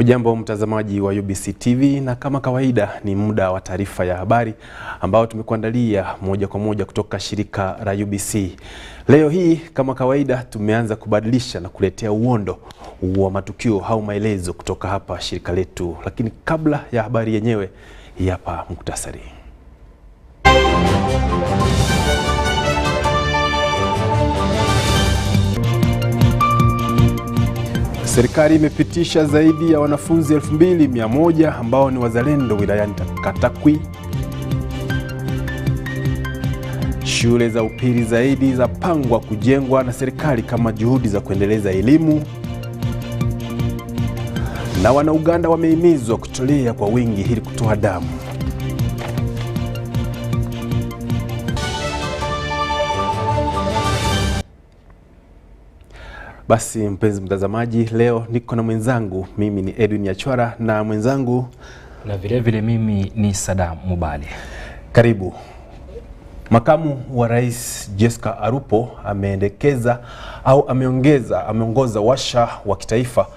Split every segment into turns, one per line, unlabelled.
Hujambo mtazamaji wa UBC TV, na kama kawaida ni muda wa taarifa ya habari ambao tumekuandalia moja kwa moja kutoka shirika la UBC. Leo hii kama kawaida tumeanza kubadilisha na kuletea uondo wa matukio au maelezo kutoka hapa shirika letu, lakini kabla ya habari yenyewe hapa muktasari. Serikali imepitisha zaidi ya wanafunzi 2100 ambao ni wazalendo wilayani Katakwi. Shule za upili zaidi zapangwa kujengwa na serikali kama juhudi za kuendeleza elimu. Na Wana-Uganda wamehimizwa kutolea kwa wingi ili kutoa damu. Basi mpenzi mtazamaji, leo niko na mwenzangu, mimi ni Edwin Nyachwara, na mwenzangu
na vile mimi ni Sadam Mubali.
Karibu. Makamu wa Rais Jessica Arupo ameongoza washa wa kitaifa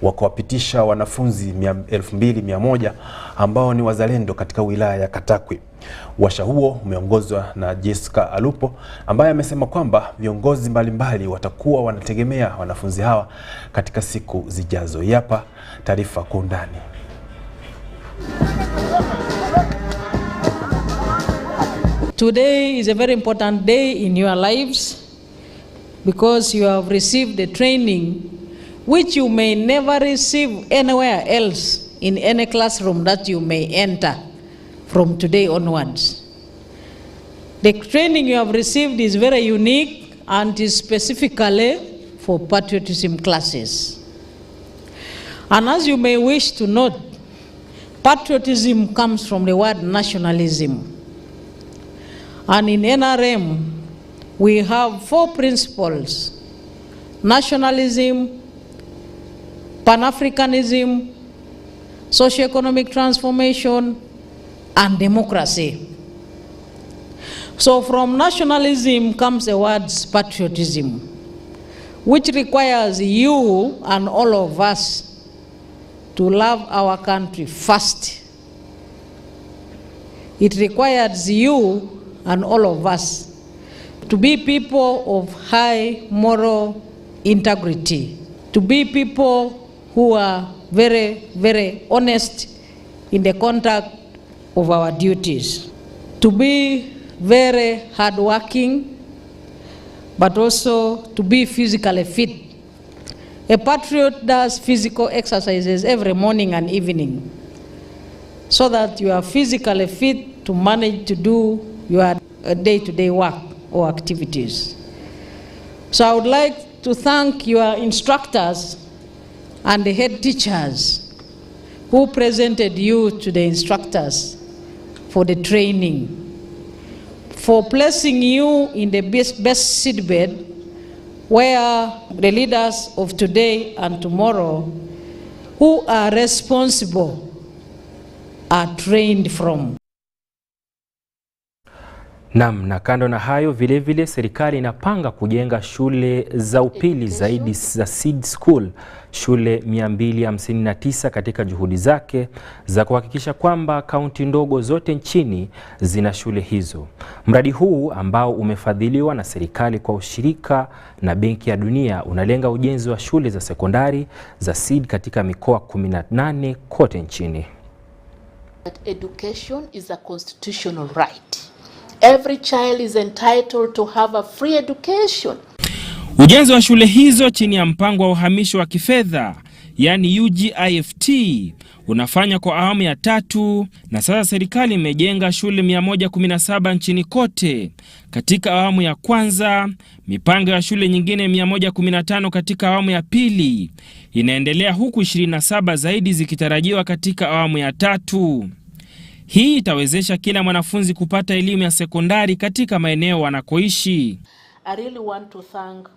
wa kuwapitisha wanafunzi 2100 ambao ni wazalendo katika wilaya ya Katakwi. Washa huo umeongozwa na Jessica Arupo ambaye amesema kwamba viongozi mbalimbali watakuwa wanategemea wanafunzi hawa katika siku zijazo. Hapa taarifa kwa undani.
Today is a very important day in your lives because you have received the training which you may never receive anywhere else in any classroom that you may enter from today onwards. The training you have received is very unique and is specifically for patriotism classes. And as you may wish to note, patriotism comes from the word nationalism. And in NRM, we have 4 principles: nationalism, Pan-Africanism, socio-economic transformation, and democracy. So from nationalism comes the word patriotism, which requires you and all of us to love our country first. It requires you and all of us to be people of high moral integrity, to be people who are very, very honest in the conduct of our duties, to be very hardworking, but also to be physically fit. A patriot does physical exercises every morning and evening so that you are physically fit to manage to do your day-to-day work or activities. So I would like to thank your instructors and the head teachers who presented you to the instructors for the training, for placing you in the best seedbed where the leaders of today and tomorrow who are responsible are trained from.
Na kando na hayo vile serikali inapanga kujenga shule za upili zaidi za seed school, shule 259 katika juhudi zake za kuhakikisha kwamba kaunti ndogo zote nchini zina shule hizo. Mradi huu ambao umefadhiliwa na serikali kwa ushirika na Benki ya Dunia unalenga ujenzi wa shule za sekondari za seed katika mikoa 18 kote nchini.
Education is a constitutional right. Every child is entitled to have a free education.
Ujenzi wa shule hizo chini ya mpango wa uhamisho wa kifedha, yani UGIFT, unafanya kwa awamu ya 3, na sasa serikali imejenga shule 117 nchini kote. Katika awamu ya kwanza, mipango ya shule nyingine 115 katika awamu ya pili inaendelea, huku 27 zaidi zikitarajiwa katika awamu ya 3. Hii itawezesha kila mwanafunzi kupata elimu ya sekondari katika maeneo wanakoishi.
I really want to thank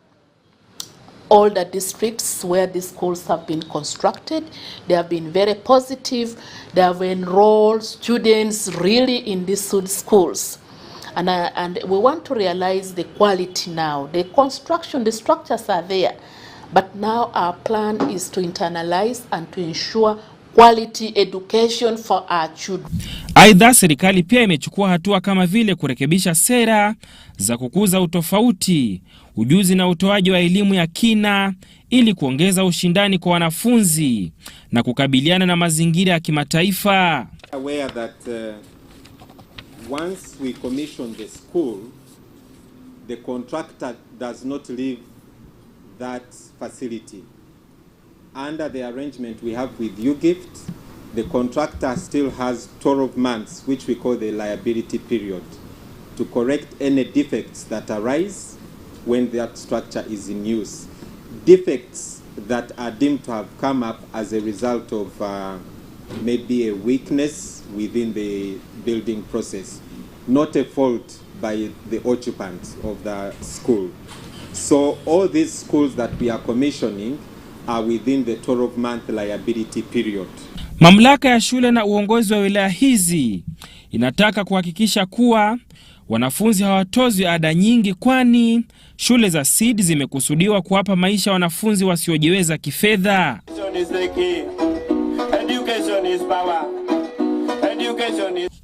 all the districts where these schools have been constructed. They have been very positive. They have enrolled students really in these schools. And we want to realize the quality now. The construction, the structures are there. But now our plan is to internalize and to ensure quality education for our children.
Aidha, serikali pia imechukua hatua kama vile kurekebisha sera za kukuza utofauti, ujuzi na utoaji wa elimu ya kina ili kuongeza ushindani kwa wanafunzi na kukabiliana na mazingira ya kimataifa.
Aware that once we commission the school, the contractor does not leave that facility. Under the arrangement we have with UGIFT, the contractor still has 12 months, which we call the liability period, to correct any defects that arise when that structure is in use. Defects that are deemed to have come up as a result of maybe a weakness within the building process, not a fault by the occupant of the school. So all these schools that we are commissioning are within the 12-month liability period.
Mamlaka ya shule na uongozi wa wilaya hizi inataka kuhakikisha kuwa wanafunzi hawatozwi ada nyingi, kwani shule za SEED zimekusudiwa kuwapa maisha wanafunzi wasiojiweza kifedha.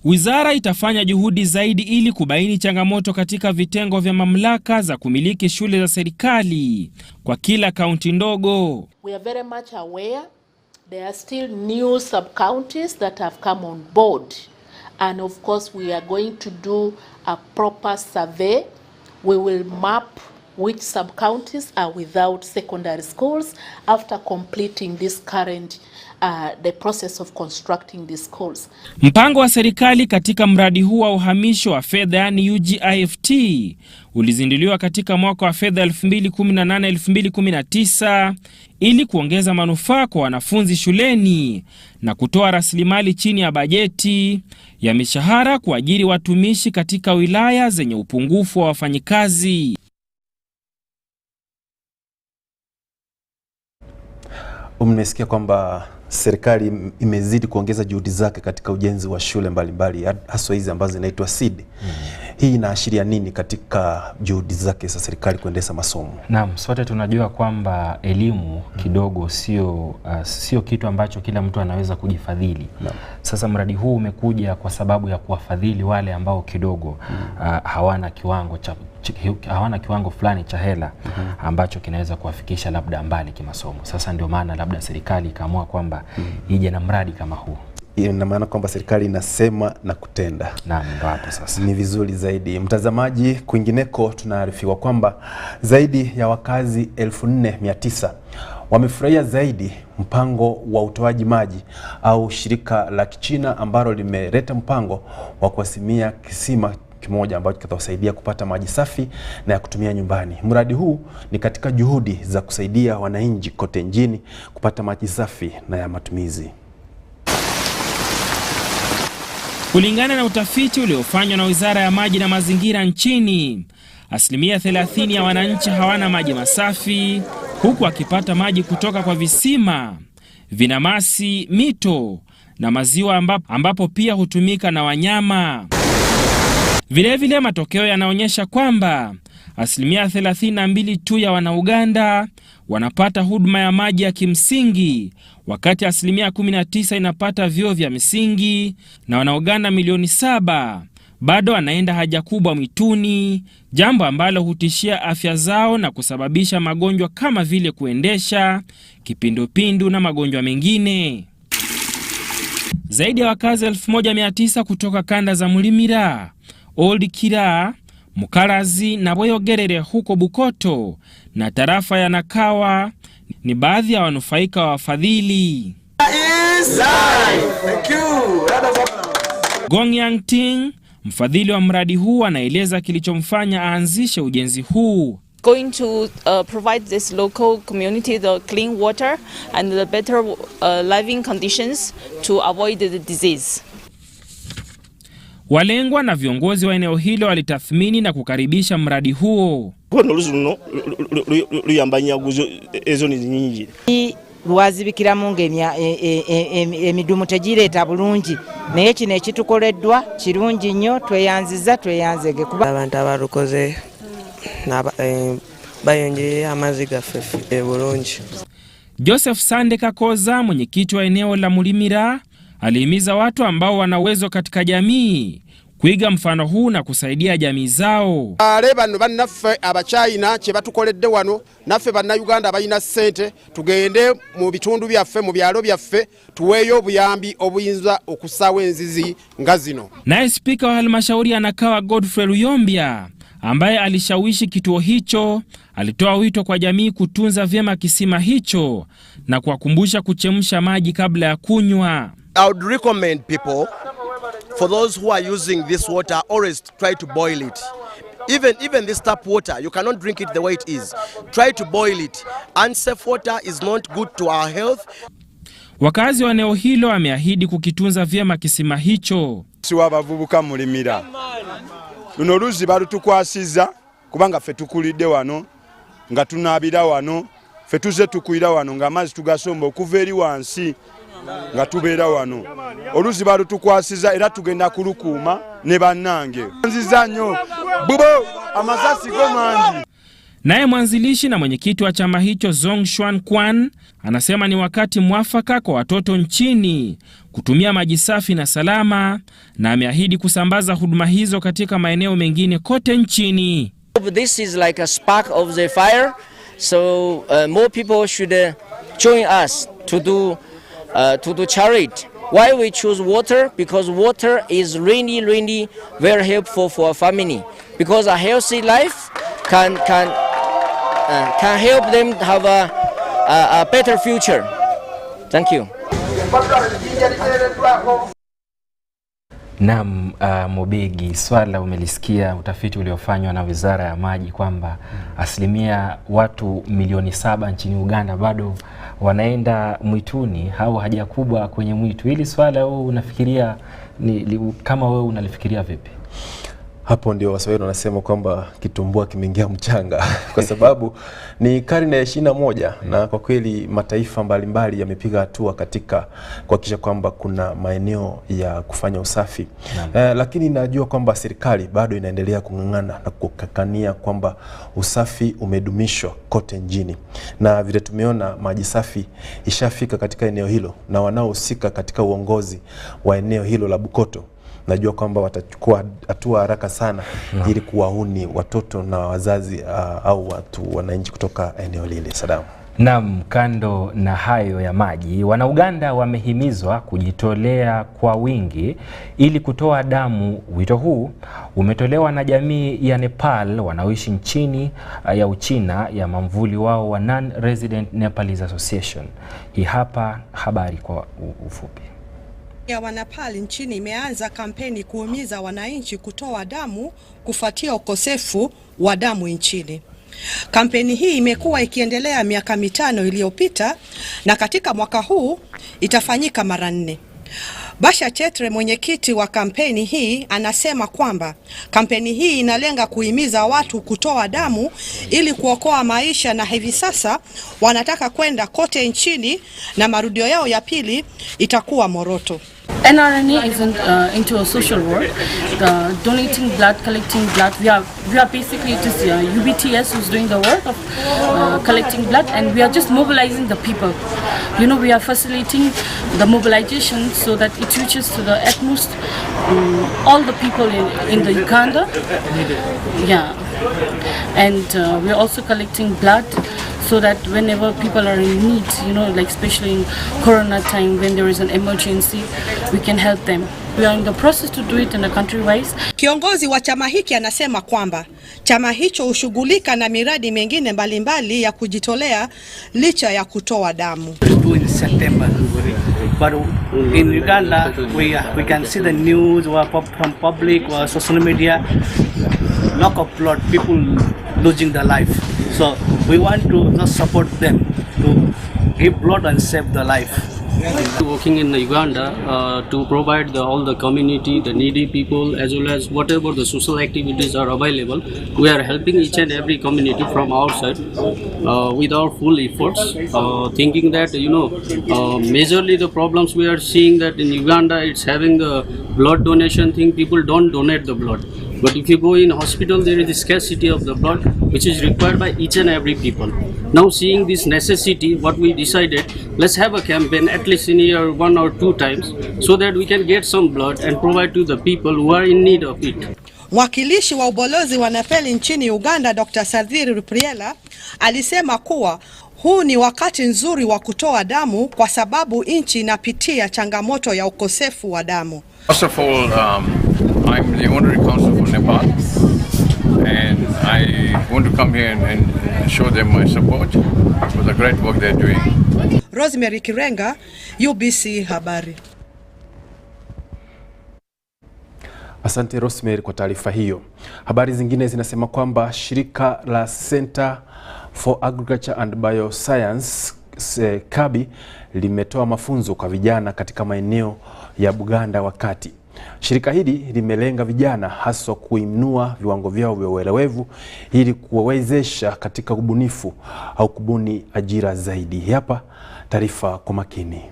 Wizara itafanya juhudi zaidi ili kubaini changamoto katika vitengo vya mamlaka za kumiliki shule za serikali kwa kila kaunti ndogo.
We are very much aware there are still new sub-counties that have come on board. And of course we are going to do a proper survey. We will map which sub-counties are without secondary schools after completing this current the process of constructing these schools.
Mpango wa serikali katika mradi huu wa uhamisho wa fedha yani UGIFT ulizinduliwa katika mwaka wa fedha 2018-2019 ili kuongeza manufaa kwa wanafunzi shuleni na kutoa rasilimali chini ya bajeti ya mishahara kuajiri watumishi katika wilaya zenye upungufu wa wafanyikazi.
Umesikia kwamba serikali imezidi kuongeza juhudi zake katika ujenzi wa shule mbalimbali hasa hizi ambazo zinaitwa SEED. Hii inaashiria nini katika juhudi zake za serikali kuendesha masomo?
Naam, sote tunajua kwamba elimu kidogo sio kitu ambacho kila mtu anaweza kujifadhili. Sasa mradi huu umekuja kwa sababu ya kuwafadhili wale ambao kidogo hawana kiwango fulani cha hela ambacho kinaweza kuwafikisha labda mbali kimasomo. Sasa ndio maana labda serikali ikaamua kwamba ije na mradi kama huu.
Ina maana kwamba serikali inasema na kutenda.
Naam, ndio hapo sasa.
Ni vizuri zaidi. Mtazamaji, kwingineko tunaarifiwa kwamba zaidi ya wakazi 4900 wamefurahia zaidi mpango wa utoaji maji au shirika la Kichina ambalo limeleta mpango wa kuwasimia kisima kimoja ambacho kitawasaidia kupata maji safi na ya kutumia nyumbani. Mradi huu ni katika juhudi za kusaidia wananchi kote nchini kupata maji safi na ya matumizi.
Kulingana na utafiti uliofanywa na Wizara ya Maji na Mazingira nchini, 30% ya wananchi hawana maji masafi, huku wakipata maji kutoka kwa visima, vinamasi, mito na maziwa ambapo pia hutumika na wanyama. Vilevile matokeo yanaonyesha kwamba 32% tu ya Wana-Uganda wanapata huduma ya maji ya kimsingi, wakati 19% inapata vyoo vya msingi, na Wana-Uganda milioni 7 bado wanaenda haja kubwa mwituni, jambo ambalo hutishia afya zao na kusababisha magonjwa kama vile kuendesha, kipindupindu na magonjwa mengine. Zaidi ya wakazi 1900 kutoka kanda za Mulimira, Old Kira, Mukarazi na Boyogerere huko Bukoto na tarafa ya Nakawa ni baadhi ya wanufaika wa wafadhili. Gong Yang Ting, mfadhili wa mradi huu, anaeleza kilichomfanya aanzishe ujenzi huu.
Going to provide this local community the clean water and the better living conditions to avoid the disease.
Walengwa na viongozi wa eneo hilo walitathmini na kukaribisha mradi huo.
Lwazibikira mungemya emidumu tegireta bulungi naye kino ekitukoleddwa kirungi nnyo, tweyanziza tweyanzege kuba
abantu abalukoze bayongeye amazi gaffe bulungi.
Joseph Sande Kakoza, mwenyekiti wa eneo la Mulimira, alihimiza watu ambao wana uwezo katika jamii kuiga mfano huu na kusaidia jamii zao.
Bano bannaffe abachina kye batukoledde wano naffe bannayuganda abalina ssente tugende mu bitundu byaffe mu byalo byaffe tuweeyo obuyambi obuyinza okusawa enzizi nga zino.
Naye spika wa halmashauri Anakawa Godfrey Luyombya, ambaye alishawishi kituo hicho, alitoa wito kwa jamii kutunza vyema kisima hicho na kuwakumbusha kuchemsha maji kabla ya kunywa.
I would recommend people, for those who are using this water, always try to boil it. Even this tap water, you cannot drink it the way it is. Try to boil it. Unsafe water is not good to our health.
Wakazi wa eneo hilo wameahidi kukitunza vyema kisima hicho.
Siwa bavubuka Mulimira. Luno luzi balutukwasiza kubanga ffe tukulidde wano nga tunaabira wano ffe tuze tukuira wano nga amazzi tugasomba okuva eri wansi nga tubeera wano. Oluzi balutukwasiza era tugenda kulukuuma ne bannange. Nziza nnyo bubo amasasi go mangi.
Naye mwanzilishi na mwenyekiti wa chama hicho Zong Xuan Kwan anasema ni wakati mwafaka kwa watoto nchini kutumia maji safi na salama, na ameahidi kusambaza huduma hizo katika maeneo mengine kote nchini.
This is like a spark of the fire, so more people should join us to do charity. Why we choose water? Because water is really very helpful for a family. Because a healthy life can help them have a better future. Thank you.
Naam, Mobegi, swala umelisikia, utafiti uliofanywa na Wizara ya Maji kwamba asilimia watu milioni 7 nchini Uganda bado wanaenda mwituni au haja kubwa kwenye mwitu. Hili swala wewe unafikiria kama wewe unalifikiria vipi?
Hapo ndio Waswahili wanasema kwamba kitumbua kimeingia mchanga kwa sababu ni karne ya 21 na kwa kweli mataifa mbalimbali yamepiga hatua katika kuhakikisha kwamba kuna maeneo ya kufanya usafi. Lakini najua kwamba serikali bado inaendelea kung'ang'ana na kukakania kwamba usafi umedumishwa kote nchini. Na vile tumeona maji safi ishafika katika eneo hilo na wanaohusika katika uongozi wa eneo hilo la Bukoto najua kwamba watachukua hatua haraka sana ili kuwahuni watoto na wazazi au watu wananchi kutoka eneo lile. Sadamu.
Naam, kando na hayo ya maji, Wanauganda wamehimizwa kujitolea kwa wingi ili kutoa damu. Wito huu umetolewa na jamii ya Nepal wanaoishi nchini ya Uchina ya mamvuli wao wa Non-Resident Nepalese Association. Hii hapa habari kwa ufupi.
Ya Wanapali nchini imeanza kampeni kuhimiza wananchi kutoa damu kufuatia ukosefu wa damu nchini. Kampeni hii imekuwa ikiendelea miaka 5 iliyopita na katika mwaka huu itafanyika mara 4. Basha Chetre, mwenyekiti wa kampeni hii, anasema kwamba kampeni hii inalenga kuhimiza watu kutoa damu ili kuokoa maisha, na hivi sasa wanataka kwenda kote nchini na marudio yao ya pili itakuwa Moroto.
NRNA isn't into a social work, donating blood, collecting blood. We are basically just UBTS who's doing the work of collecting blood, and we are just mobilizing the people. You know, we are facilitating the mobilization so that it reaches to the utmost all the people in the Uganda. Yeah, and we are also collecting blood so that whenever people are in need, you know, like especially in Corona time when there is an emergency, we can help them. We are in the process to do it in a country-wise.
Kiongozi wa chama hiki anasema kwamba chama hicho hushughulika na miradi mengine mbalimbali ya kujitolea licha ya kutoa damu.
In September, but in Uganda we can see the news from public or social media, lack of blood, people losing their life. So we want to just support them to give blood and save the life.
Working in Uganda to provide all the community, the needy people, as well as whatever the social activities are available. We are helping each and every community from our side with our full efforts, thinking that, you know, majorly the problems we are seeing that in Uganda, it's having the blood donation thing. People don't donate the blood. But if you go in hospital, there is a scarcity of the blood, which is required by each and every people. Now seeing this necessity, what we decided, let's have a campaign at least in a year 1 or 2 times, so that we can get some blood and provide to the people who are in need of it.
Mwakilishi wa ubalozi wa Nepal nchini Uganda, Dr. Sadhiri Rupriela, alisema kuwa huu ni wakati nzuri wa kutoa damu kwa sababu nchi inapitia changamoto ya ukosefu wa damu.
First of all, I'm the honorary consul for Nepal, and I want to come here and show them my support for the great work they're doing.
Rosemary Kirenga, UBC Habari.
Asante Rosemary kwa taarifa hiyo. Habari zingine zinasema kwamba shirika la Center for Agriculture and Bioscience KABI limetoa mafunzo kwa vijana katika maeneo ya Buganda wakati. Shirika hili limelenga vijana haswa kuinua viwango vyao vya uelewevu ili kuwawezesha katika ubunifu au kubuni ajira zaidi. Hapa taarifa kwa makini.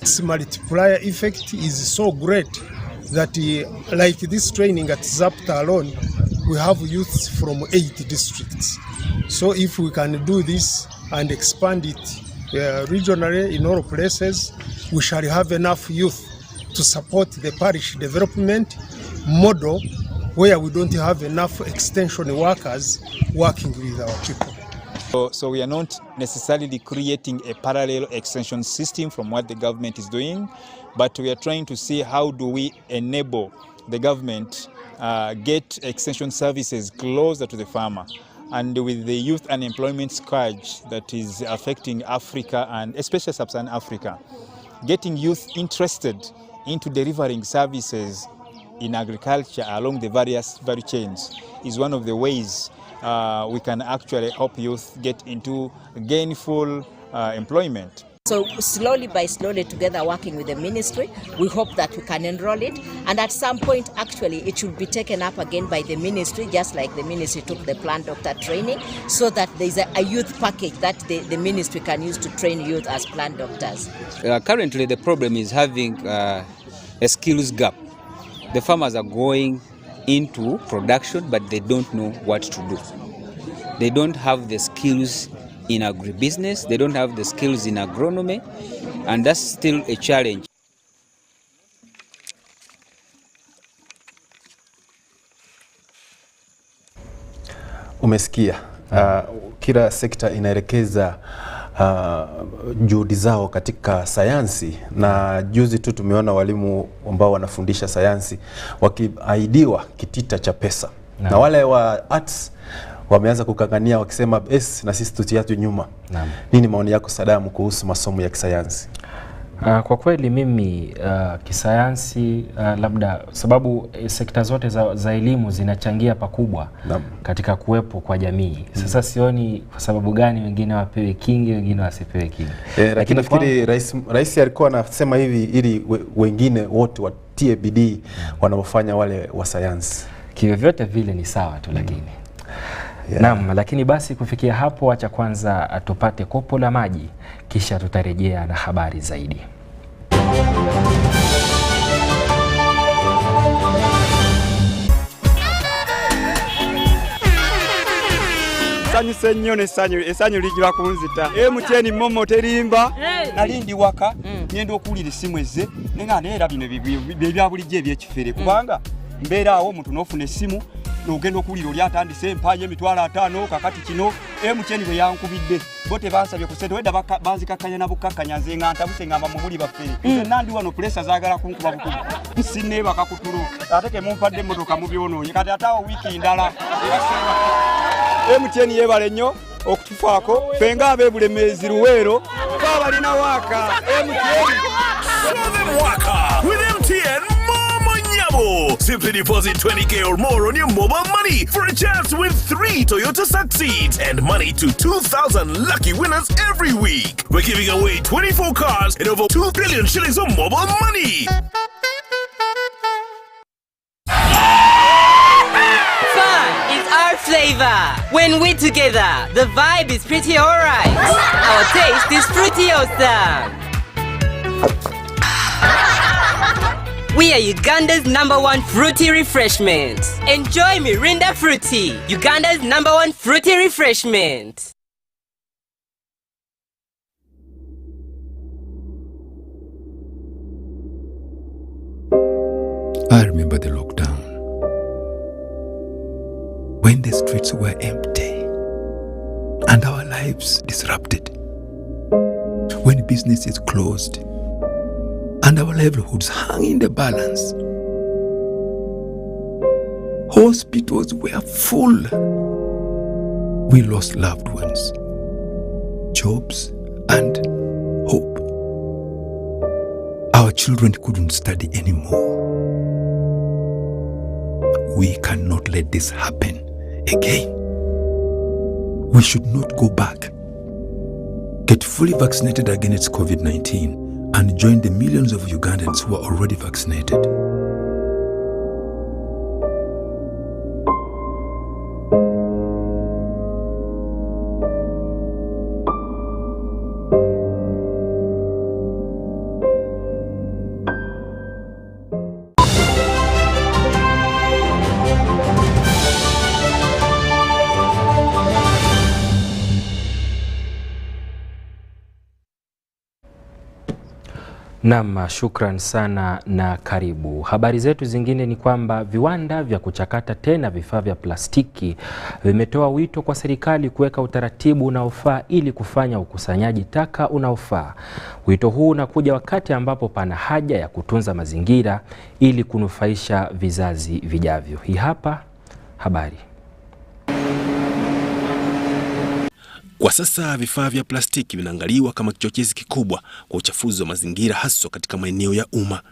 This multiplier effect is so great that like this training at Zapta alone, we have youths from 8 districts. So if we can do this and expand it regionally in all places, we shall have enough youth to support the parish development model where we don't have enough extension workers working with our people.
So we are not necessarily creating a parallel extension system from what the government is doing, but we are trying to see how do we enable the government get extension services closer to the farmer. And with the youth unemployment scourge that is affecting Africa and especially Sub-Saharan Africa, getting youth interested into delivering services in agriculture along the various value chains is one of the ways we can actually help youth get into gainful employment.
So slowly together working with the ministry, we hope that we can enroll it, and at some point actually it should be taken up again by the ministry, just like the ministry took the plant doctor training, so that there is a youth package that the ministry can use to train youth as plant doctors.
Currently the problem is having a skills gap. The farmers are going into production, but they don't know what to do. They don't have the skills in agribusiness, they don't have the skills in agronomy, and that's still a challenge.
Umesikia, kila sekta inaelekeza juhudi zao katika sayansi, na juzi tu tumeona walimu ambao wanafundisha sayansi wakiahidiwa kitita cha pesa na wale wa arts wameanza kukangania wakisema na sisi tutiatu nyuma. Nini maoni yako Sadamu kuhusu masomo ya kisayansi?
Kwa kweli mimi kisayansi labda sababu sekta zote za elimu zinachangia pakubwa katika kuwepo kwa jamii. Sasa sioni kwa sababu gani wengine wapewe kingi, wengine wasipewe kingi.
Lakini nafikiri rais alikuwa anasema hivi ili wengine wote watie bidii wanapofanya wale wa sayansi.
Kivyovyote vile ni sawa tu lakini. Naam, lakini basi kufikia hapo acha kwanza tupate kopo la maji kisha tutarejea na habari zaidi.
Esanyu ligira kunzita. MTN momo terimba nalindi waka ngenda okulira simu eze nenga neera bino bibya bulijje ebyekifere kubanga mbeera awo omuntu n'ofuna essimu n'ogenda okulira oli atandise empanye emitwalo 5 kakati kino MTN bwe yankubidde bo tebansabye ku sente wedda banzikakkanya na bukakkanya nze nga ntabuse ngamba mu buli baffere nze nandi wano pressure zaagala kunkuba bukubu sinne bakakutulu ate ke mumpadde emmotoka mu byonoonye kati ataawo wiiki ndala MTN yebale nnyo okutufaako fenga abeebulemeezi Luweero twabalina waaka MTN.
Waka with MTN Mama Nyabo. Simply deposit 20K or more on your mobile money for a chance to win 3 Toyota Succeeds and money to 2,000 lucky winners every week. We're giving away 24 cars and over 2 billion shillings of mobile money.
Flavor. When we're together, the vibe is pretty alright. Our taste is pretty awesome. We are Uganda's #1 fruity refreshment. Enjoy Mirinda Fruity, Uganda's #1 fruity refreshment.
I remember the lockdown, when the streets were empty and our lives disrupted, when businesses closed and our livelihoods hung in the balance. Hospitals were full. We lost loved ones, jobs, and hope. Our children couldn't study anymore. We cannot let this happen again. We should not go back. Get fully vaccinated against COVID-19 and join the millions of Ugandans who are already vaccinated.
Naam, shukran sana na karibu. Habari zetu zingine ni kwamba viwanda vya kuchakata tena vifaa vya plastiki vimetoa wito kwa serikali kuweka utaratibu unaofaa ili kufanya ukusanyaji taka unaofaa. Wito huu unakuja wakati ambapo pana haja ya kutunza mazingira ili kunufaisha vizazi vijavyo. Hii hapa habari.
Kwa sasa vifaa vya plastiki vinaangaliwa kama kichochezi kikubwa kwa uchafuzi wa mazingira, haswa katika maeneo ya umma.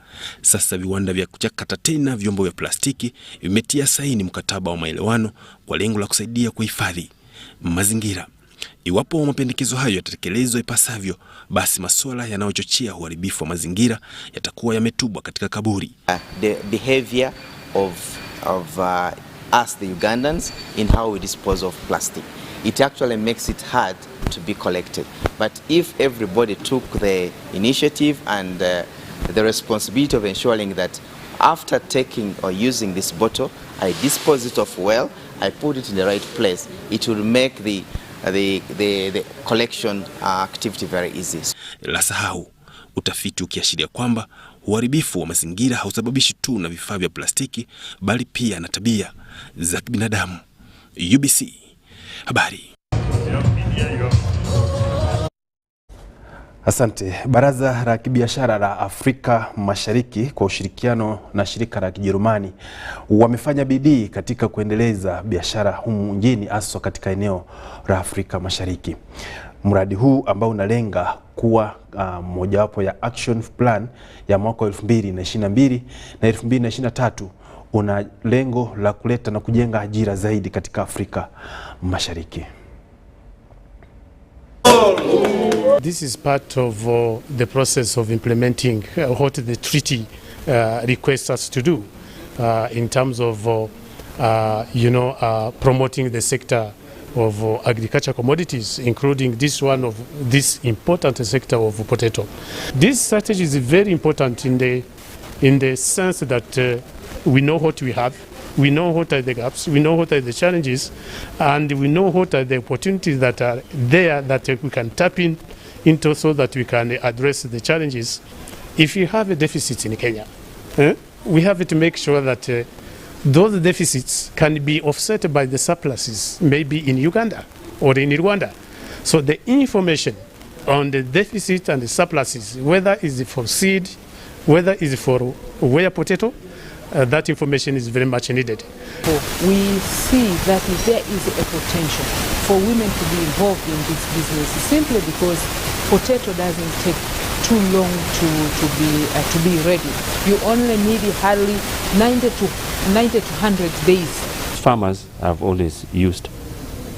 Sasa viwanda vya kuchakata tena vyombo vya plastiki vimetia saini mkataba wa maelewano kwa lengo la kusaidia kuhifadhi mazingira. Iwapo mapendekezo hayo yatatekelezwa ipasavyo, basi masuala yanayochochea uharibifu wa mazingira yatakuwa yametupwa katika kaburi.
The behavior of us the Ugandans in how we dispose of plastic. It actually makes it hard to be collected. But if everybody took the initiative and the responsibility of ensuring that after taking or using this bottle, I dispose it off well, I put it in the right place, it will make the collection activity very easy.
La sahau, utafiti ukiashiria kwamba uharibifu wa mazingira hausababishi tu na vifaa vya plastiki, bali pia na tabia za binadamu. UBC Habari. Asante. Baraza la Kibiashara la Afrika Mashariki kwa ushirikiano na shirika la Kijerumani wamefanya bidii katika kuendeleza biashara humu nchini, hasa katika eneo la Afrika Mashariki. Mradi huu ambao unalenga kuwa mojawapo ya action plan ya mwaka 2022 na 2023 una lengo la kuleta na kujenga ajira zaidi katika Afrika Mashariki.
This is part of the process of implementing what the treaty requests us to do in terms of promoting the sector of agriculture commodities, including this important sector of potato. This strategy is very important in the sense that we know what we have, we know what are the gaps, we know what are the challenges, and we know what are the opportunities that are there that we can tap into so that we can address the challenges. If you have a deficit in Kenya, we have to make sure that those deficits can be offset by the surpluses, maybe in Uganda or in Rwanda. So the information on the deficit and the surpluses, whether it's for seed, whether it's for whey potato, that information is very much needed.
We see that there is a potential for women to be involved in this business simply because potato doesn't take too long to be ready. You only need hardly 90 to 100 days.
Farmers have always used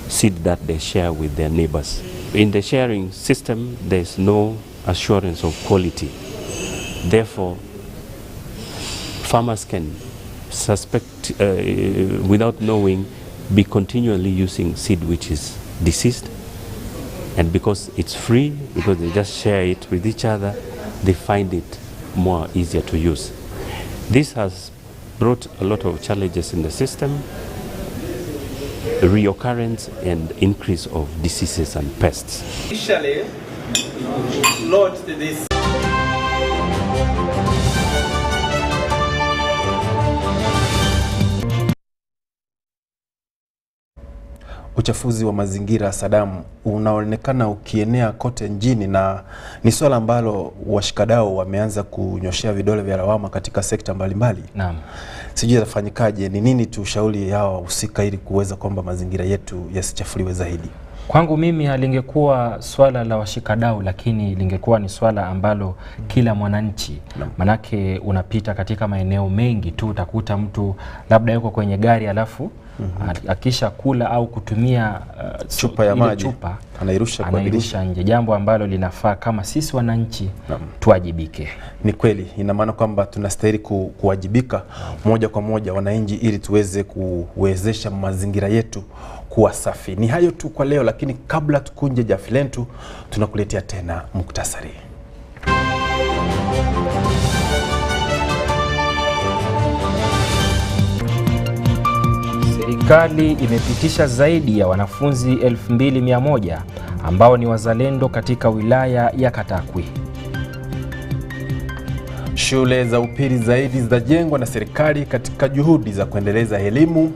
seed that they share with their neighbors. In the sharing system, there's no assurance of quality. Therefore, farmers can suspect, without knowing, be continually using seed which is diseased. And because it's free, because they just share it with each other, they find it more easier to use. This has brought a lot of challenges in the system, reoccurrence and increase of diseases and pests.
Initially, load this.
Uchafuzi wa mazingira Sadamu unaonekana ukienea kote nchini na ni swala ambalo washikadau wameanza kunyoshea vidole vya lawama katika sekta mbalimbali.
Naam.
Sijui yatafanyikaje, ni nini tushauri hawa wahusika ili kuweza kwamba mazingira yetu yasichafuliwe zaidi?
Kwangu mimi halingekuwa swala la washikadau, lakini lingekuwa ni swala ambalo kila mwananchi. Manake unapita katika maeneo mengi tu utakuta mtu labda yuko kwenye gari alafu akisha kula au kutumia
chupa ya maji anairusha
nje, jambo ambalo linafaa kama sisi wananchi tuwajibike.
Ni kweli, ina maana kwamba tunastahili kuwajibika moja kwa moja wananchi ili tuweze kuwezesha mazingira yetu kuwa safi. Ni hayo tu kwa leo, lakini kabla tukunje jafilentu tunakuletea tena muktasari.
Serikali imepitisha zaidi ya wanafunzi 2100 ambao ni wazalendo katika wilaya ya Katakwi.
Shule za upili zaidi zitajengwa na serikali katika juhudi za kuendeleza elimu.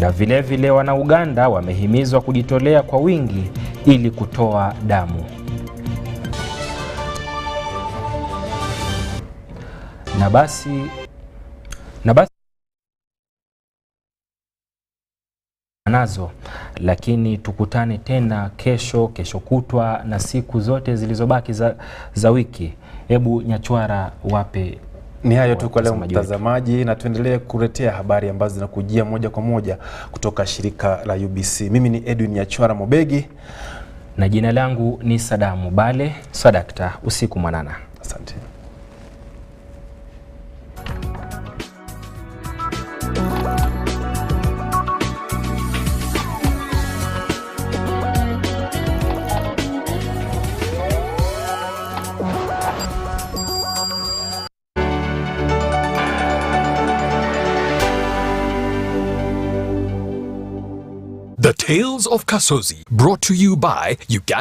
Na vile wana Uganda wamehimizwa kujitolea kwa wingi ili kutoa damu. Na basi nazo, lakini tukutane tena kesho kutwa na siku zote zilizobaki za wiki. Hebu Nyachwara wape.
Ni hayo tu kwa leo mtazamaji, na tuendelee kuletea habari ambazo zinakujia moja kwa moja kutoka shirika la UBC. Mimi ni Edwin Nyachwara Mobegi
na jina langu ni Sadamu Bale. Sadakta, usiku mwanana.
Asante.
The Tales of Kasozi, brought to you by Uganda.